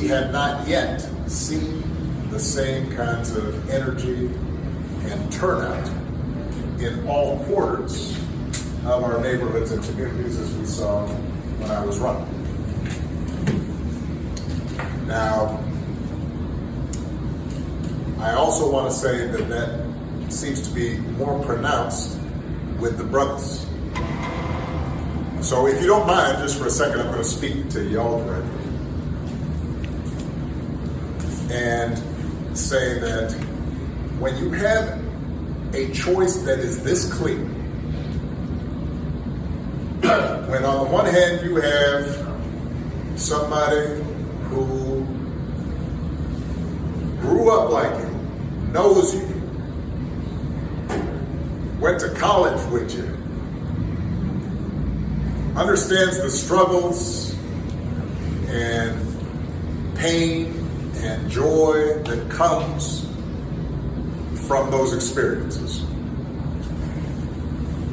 we have not yet seen the same kinds of energy and turnout in all quarters of our neighborhoods and communities as we saw when I was running. Now, I also want to say that that seems to be more pronounced with the brothers. So if you don't mind, just for a second, I'm going to speak to y'all directly and say that when you have a choice that is this clear, when on the one hand you have somebody who grew up like you, knows you, went to college with you, understands the struggles and pain and joy that comes from those experiences.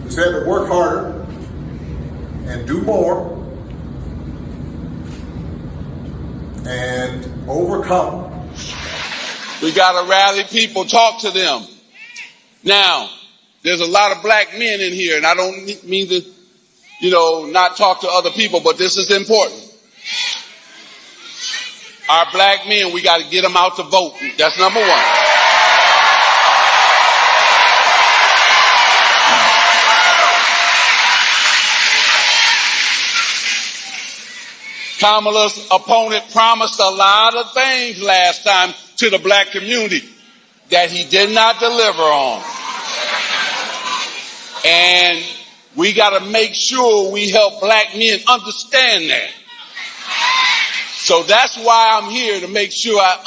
Who's had to work harder and do more and overcome. We gotta rally people, talk to them. Now, there's a lot of black men in here, and I don't mean to, not talk to other people, but this is important. Our black men, we gotta get them out to vote. That's number one. Kamala's opponent promised a lot of things last time to the black community that he did not deliver on. And we got to make sure we help black men understand that. So that's why I'm here, to make sure I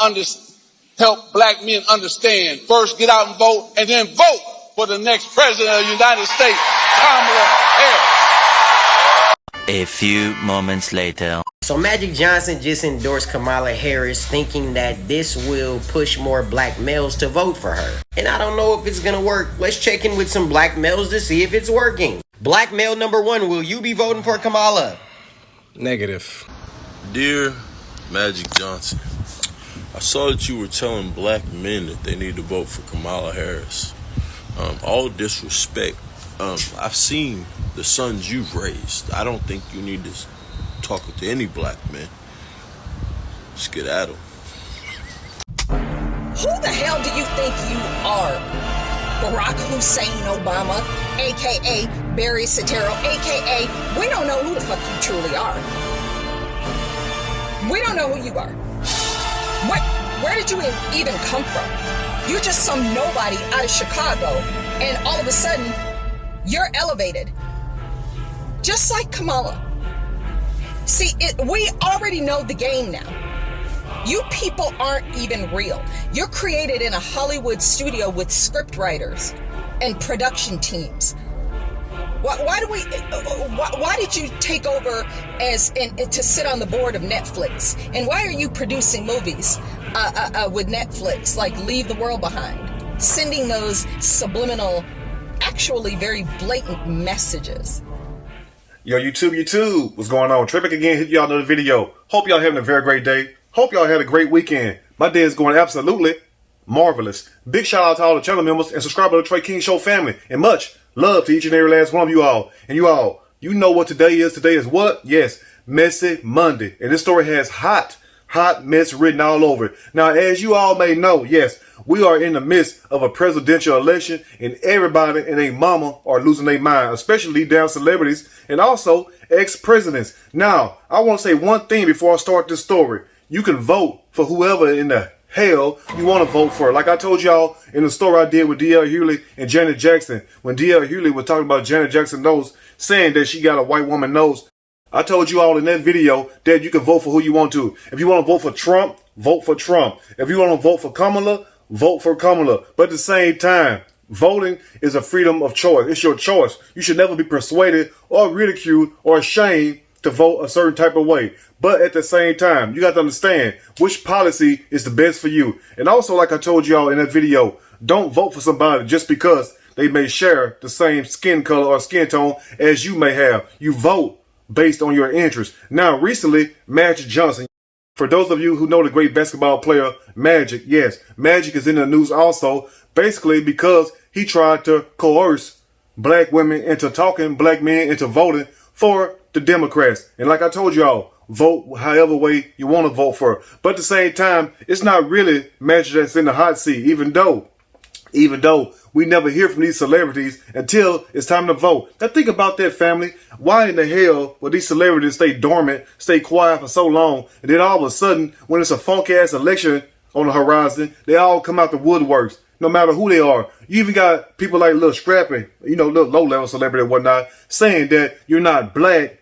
help black men understand. First, get out and vote, and then vote for the next president of the United States, Kamala Harris. A few moments later. So Magic Johnson just endorsed Kamala Harris, thinking that this will push more black males to vote for her. And I don't know if it's gonna work. Let's check in with some black males to see if it's working. Black male number 1, will you be voting for Kamala? Negative. Dear Magic Johnson, I saw that you were telling black men that they need to vote for Kamala Harris. All disrespect, I've seen the sons you've raised. I don't think you need to talk to any black men. Just get at them. Who the hell do you think you are? Barack Hussein Obama, a.k.a. Barry Soetoro, a.k.a. we don't know who the fuck you truly are. We don't know who you are. Where did you even come from? You're just some nobody out of Chicago, and all of a sudden, you're elevated. Just like Kamala. See, we already know the game now. You people aren't even real. You're created in a Hollywood studio with script writers and production teams. Why did you take over to sit on the board of Netflix? And why are you producing movies with Netflix, like Leave the World Behind, sending those subliminal, actually very blatant messages? Yo, YouTube, what's going on? Trey back again, hit y'all another video. Hope y'all having a very great day. Hope y'all had a great weekend. My day is going absolutely marvelous. Big shout out to all the channel members and subscribers to the Trey King Show family. And much love to each and every last one of you all. And you all, you know what today is. Today is what? Yes, Messy Monday. And this story has hot mess written all over it. Now, as you all may know, yes, we are in the midst of a presidential election, and everybody and their mama are losing their mind, especially down celebrities and also ex-presidents. Now, I want to say one thing before I start this story. You can vote for whoever in the hell you want to vote for. Like I told y'all in the story I did with D.L. Hughley and Janet Jackson, when D.L. Hughley was talking about Janet Jackson's nose, saying that she got a white woman nose. I told you all in that video that you can vote for who you want to. If you want to vote for Trump, vote for Trump. If you want to vote for Kamala, vote for Kamala. But at the same time, voting is a freedom of choice. It's your choice. You should never be persuaded or ridiculed or ashamed to vote a certain type of way. But at the same time, you got to understand which policy is the best for you. And also, like I told y'all in that video, don't vote for somebody just because they may share the same skin color or skin tone as you may have. You vote based on your interests. Now, recently, Magic Johnson, For those of you who know the great basketball player Magic, yes, Magic is in the news also, basically because he tried to coerce black women into talking black men into voting for the Democrats. And like I told y'all, vote however way you want to vote for. But at the same time, it's not really Magic that's in the hot seat, even though we never hear from these celebrities until it's time to vote. Now think about that, family. Why in the hell would these celebrities stay dormant, stay quiet for so long, and then all of a sudden, when it's a funky-ass election on the horizon, they all come out the woodworks, no matter who they are. You even got people like Lil Scrappy, little low-level celebrity and whatnot, saying that you're not black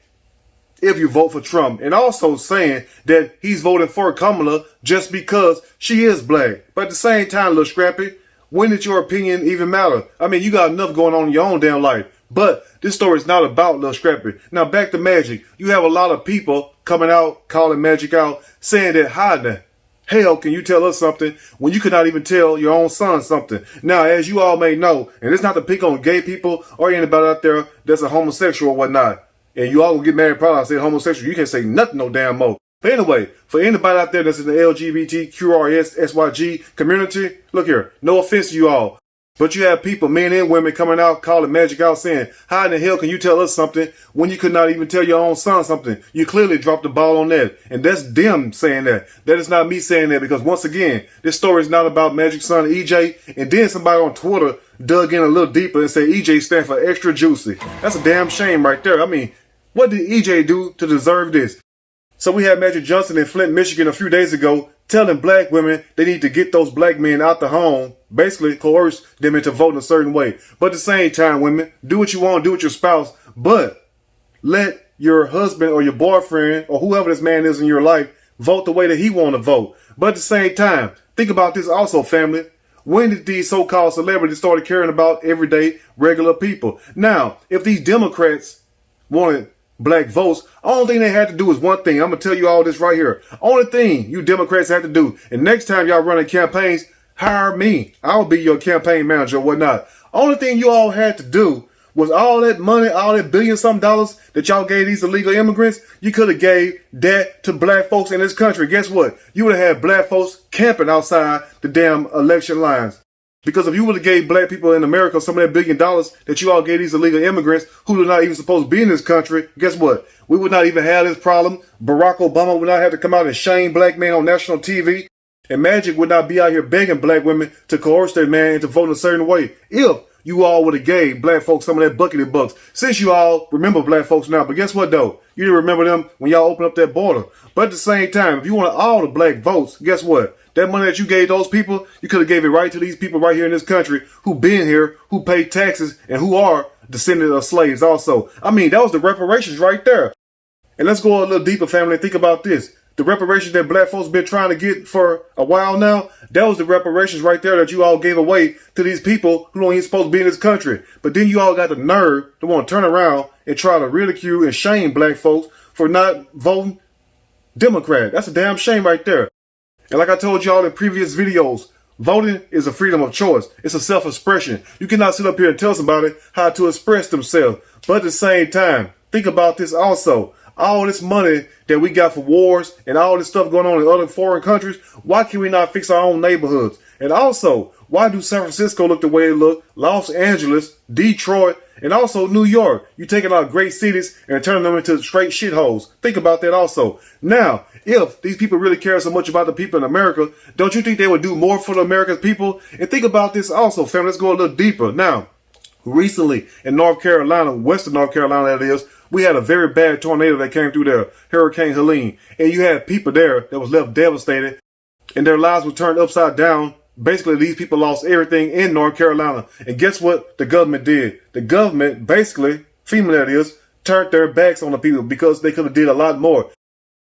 if you vote for Trump, and also saying that he's voting for Kamala just because she is black. But at the same time, Lil Scrappy, when did your opinion even matter? I mean, you got enough going on in your own damn life. But this story is not about Lil Scrappy. Now back to Magic. You have a lot of people coming out, calling Magic out, saying that how the hell can you tell us something when you could not even tell your own son something? Now, as you all may know, and it's not to pick on gay people or anybody out there that's a homosexual or whatnot, and you all will get mad probably I say homosexual, you can't say nothing no damn more. But anyway, for anybody out there that's in the LGBTQRSSYG community, look here, no offense to you all, but you have people, men and women, coming out calling Magic out saying, how in the hell can you tell us something when you could not even tell your own son something? You clearly dropped the ball on that. And that's them saying that. That is not me saying that, because once again, this story is not about Magic's son EJ. And then somebody on Twitter dug in a little deeper and said EJ stand for extra juicy. That's a damn shame right there. I mean, what did EJ do to deserve this? So we had Magic Johnson in Flint, Michigan a few days ago telling black women they need to get those black men out the home, basically coerce them into voting a certain way. But at the same time, women, do what you want, do with your spouse, but let your husband or your boyfriend or whoever this man is in your life vote the way that he want to vote. But at the same time, think about this also, family. When did these so-called celebrities start caring about everyday, regular people? Now, if these Democrats wanted black votes, only thing they had to do is one thing. I'm going to tell you all this right here. Only thing you Democrats have to do, and next time y'all running campaigns, hire me. I'll be your campaign manager or whatnot. Only thing you all had to do was all that money, all that billion-some dollars that y'all gave these illegal immigrants, you could have gave that to black folks in this country. Guess what? You would have had black folks camping outside the damn election lines. Because if you would have gave black people in America some of that $1 billion that you all gave these illegal immigrants who are not even supposed to be in this country, guess what? We would not even have this problem. Barack Obama would not have to come out and shame black men on national TV. And Magic would not be out here begging black women to coerce their man into voting a certain way. If you all would have gave black folks some of that buckety bucks. Since you all remember black folks now, but guess what though? You didn't remember them when y'all opened up that border. But at the same time, if you wanted all the black votes, guess what? That money that you gave those people, you could have gave it right to these people right here in this country who been here, who pay taxes, and who are descendants of slaves also. I mean, that was the reparations right there. And let's go a little deeper, family, and think about this. The reparations that black folks been trying to get for a while now, that was the reparations right there that you all gave away to these people who don't even supposed to be in this country. But then you all got the nerve to want to turn around and try to ridicule and shame black folks for not voting Democrat. That's a damn shame right there. And like I told y'all in previous videos, voting is a freedom of choice. It's a self-expression. You cannot sit up here and tell somebody how to express themselves. But at the same time, think about this also. All this money that we got for wars and all this stuff going on in other foreign countries, why can we not fix our own neighborhoods? And also, why do San Francisco look the way it look, Los Angeles, Detroit, and also New York? You taking out great cities and turning them into straight shitholes. Think about that also. Now, if these people really care so much about the people in America, don't you think they would do more for the American people? And think about this also, family. Let's go a little deeper. Now, recently in North Carolina, Western North Carolina that is, we had a very bad tornado that came through there, Hurricane Helene. And you had people there that was left devastated and their lives were turned upside down. Basically, these people lost everything in North Carolina. And guess what the government did? The government, basically, FEMA that is, turned their backs on the people because they could have did a lot more.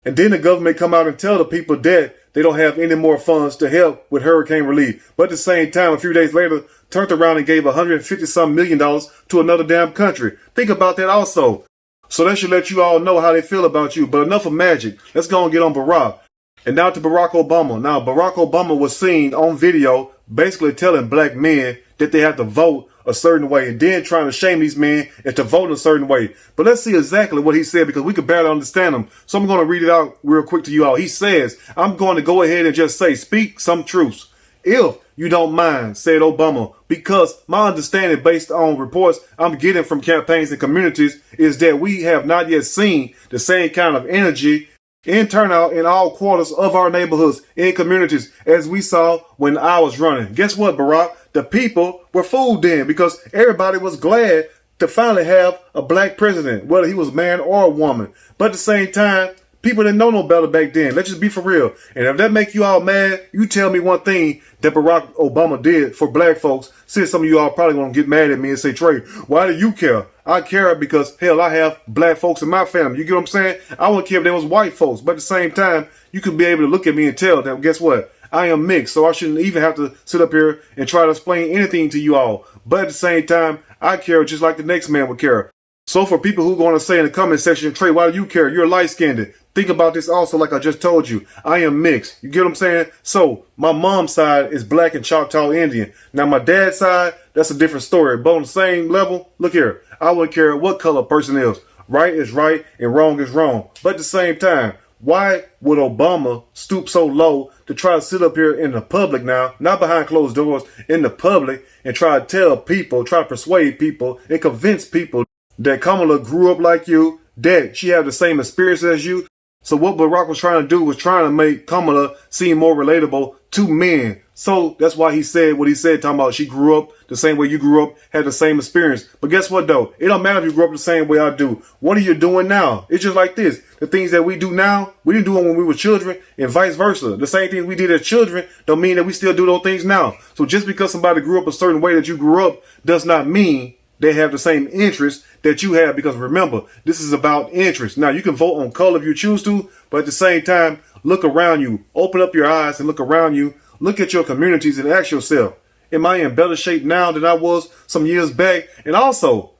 And then the government come out and tell the people that they don't have any more funds to help with hurricane relief. But at the same time, a few days later, turned around and gave $150-some million to another damn country. Think about that also. So that should let you all know how they feel about you. But enough of Magic. Let's go and get on Barack. And now to Barack Obama. Now, Barack Obama was seen on video basically telling black men that they have to vote a certain way and then trying to shame these men into voting a certain way. But let's see exactly what he said because we could barely understand him. So I'm going to read it out real quick to you all. He says, I'm going to go ahead and just say, speak some truths. If you don't mind, said Obama, because my understanding based on reports I'm getting from campaigns and communities is that we have not yet seen the same kind of energy in turnout in all quarters of our neighborhoods and communities as we saw when I was running. Guess what, Barack? The people were fooled then because everybody was glad to finally have a black president, whether he was a man or a woman. But at the same time, people didn't know no better back then. Let's just be for real. And if that make you all mad, you tell me one thing that Barack Obama did for black folks. Since some of you all probably going to get mad at me and say, Trey, why do you care? I care because, hell, I have black folks in my family. You get what I'm saying? I wouldn't care if there was white folks. But at the same time, you could be able to look at me and tell that, guess what? I am mixed. So I shouldn't even have to sit up here and try to explain anything to you all. But at the same time, I care just like the next man would care. So for people who are going to say in the comment section, Trey, why do you care? You're light-skinned. Think about this also like I just told you. I am mixed. You get what I'm saying? So my mom's side is black and Choctaw Indian. Now my dad's side, that's a different story. But on the same level, look here. I wouldn't care what color a person is. Right is right and wrong is wrong. But at the same time, why would Obama stoop so low to try to sit up here in the public now, not behind closed doors, in the public, and try to tell people, try to persuade people and convince people that Kamala grew up like you, that she had the same experience as you? So what Barack was trying to do was trying to make Kamala seem more relatable to men. So that's why he said what he said, talking about she grew up the same way you grew up, had the same experience. But guess what though? It don't matter if you grew up the same way I do. What are you doing now? It's just like this. The things that we do now, we didn't do them when we were children and vice versa. The same things we did as children don't mean that we still do those things now. So just because somebody grew up a certain way that you grew up does not mean they have the same interests that you have, because remember, this is about interest. Now, you can vote on color if you choose to, but at the same time, look around you. Open up your eyes and look around you. Look at your communities and ask yourself, am I in better shape now than I was some years back? And also,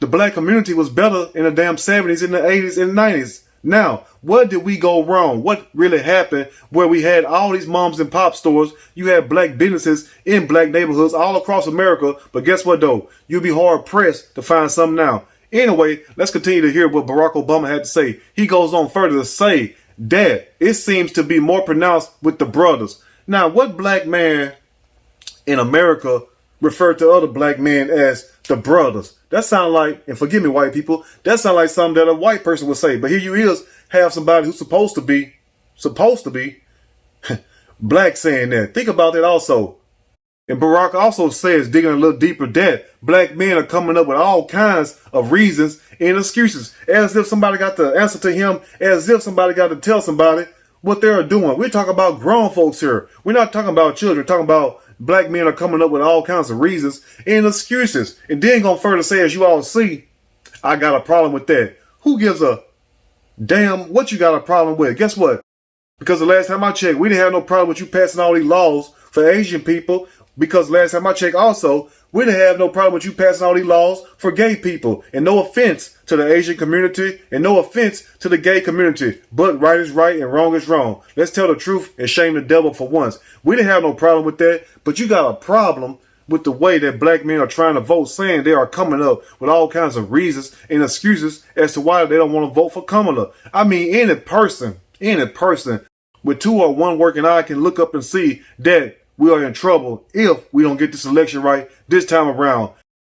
the black community was better in the damn 70s, in the 80s, and 90s. Now, what did we go wrong? What really happened where we had all these moms and pop stores? You had black businesses in black neighborhoods all across America. But guess what, though? You'll be hard pressed to find some now. Anyway, let's continue to hear what Barack Obama had to say. He goes on further to say that it seems to be more pronounced with the brothers. Now, what black man in America referred to other black men as the brothers? That sound like, and forgive me white people, that sound like something that a white person would say. But here you is, have somebody who's supposed to be black saying that. Think about that also. And Barack also says, digging a little deeper, that black men are coming up with all kinds of reasons and excuses, as if somebody got to answer to him, as if somebody got to tell somebody what they're doing. We're talking about grown folks here. We're not talking about children. We're talking about black men are coming up with all kinds of reasons and excuses. And then going further say, as you all see, I got a problem with that. Who gives a damn what you got a problem with? Guess what? Because the last time I checked, we didn't have no problem with you passing all these laws for Asian people. Because last time I checked also, we didn't have no problem with you passing all these laws for gay people. And no offense to the Asian community and no offense to the gay community. But right is right and wrong is wrong. Let's tell the truth and shame the devil for once. We didn't have no problem with that. But you got a problem with the way that black men are trying to vote, saying they are coming up with all kinds of reasons and excuses as to why they don't want to vote for Kamala. I mean, any person with two or one working eye can look up and see that we are in trouble if we don't get this election right this time around.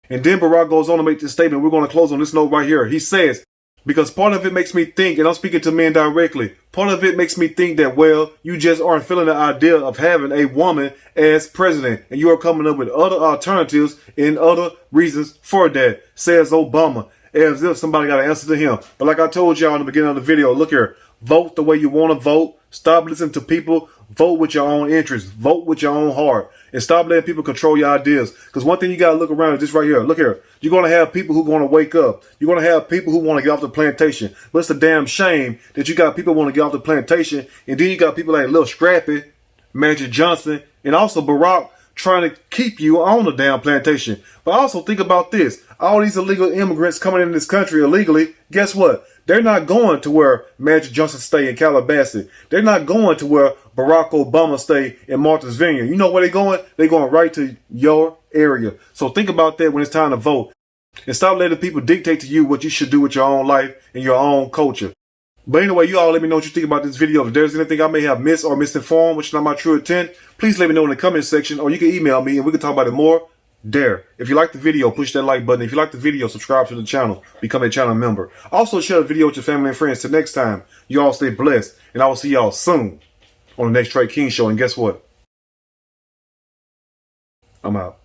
And then Barack goes on to make this statement. We're going to close on this note right here. He says, because part of it makes me think, and I'm speaking to men directly, part of it makes me think that, well, you just aren't feeling the idea of having a woman as president. And you are coming up with other alternatives and other reasons for that, says Obama, as if somebody got an answer to him. But like I told y'all in the beginning of the video, look here, vote the way you want to vote. Stop listening to people. Vote with your own interests. Vote with your own heart. And stop letting people control your ideas. Because one thing you got to look around is this right here. Look here. You're going to have people who want to wake up. You're going to have people who want to get off the plantation. But it's a damn shame that you got people who want to get off the plantation. And then you got people like Lil Scrappy, Magic Johnson, and also Barack trying to keep you on the damn plantation. But also think about this. All these illegal immigrants coming in this country illegally, guess what? They're not going to where Magic Johnson stay in Calabasas. They're not going to where Barack Obama stay in Martha's Vineyard. You know where they're going? They're going right to your area. So think about that when it's time to vote. And stop letting people dictate to you what you should do with your own life and your own culture. But anyway, you all let me know what you think about this video. If there's anything I may have missed or misinformed, which is not my true intent, please let me know in the comment section, or you can email me and we can talk about it more there. If you like the video, push that like button. If you like the video, subscribe to the channel. Become a channel member. Also, share the video with your family and friends. Till next time, you all stay blessed. And I will see y'all soon on the next Trey King Show. And guess what? I'm out.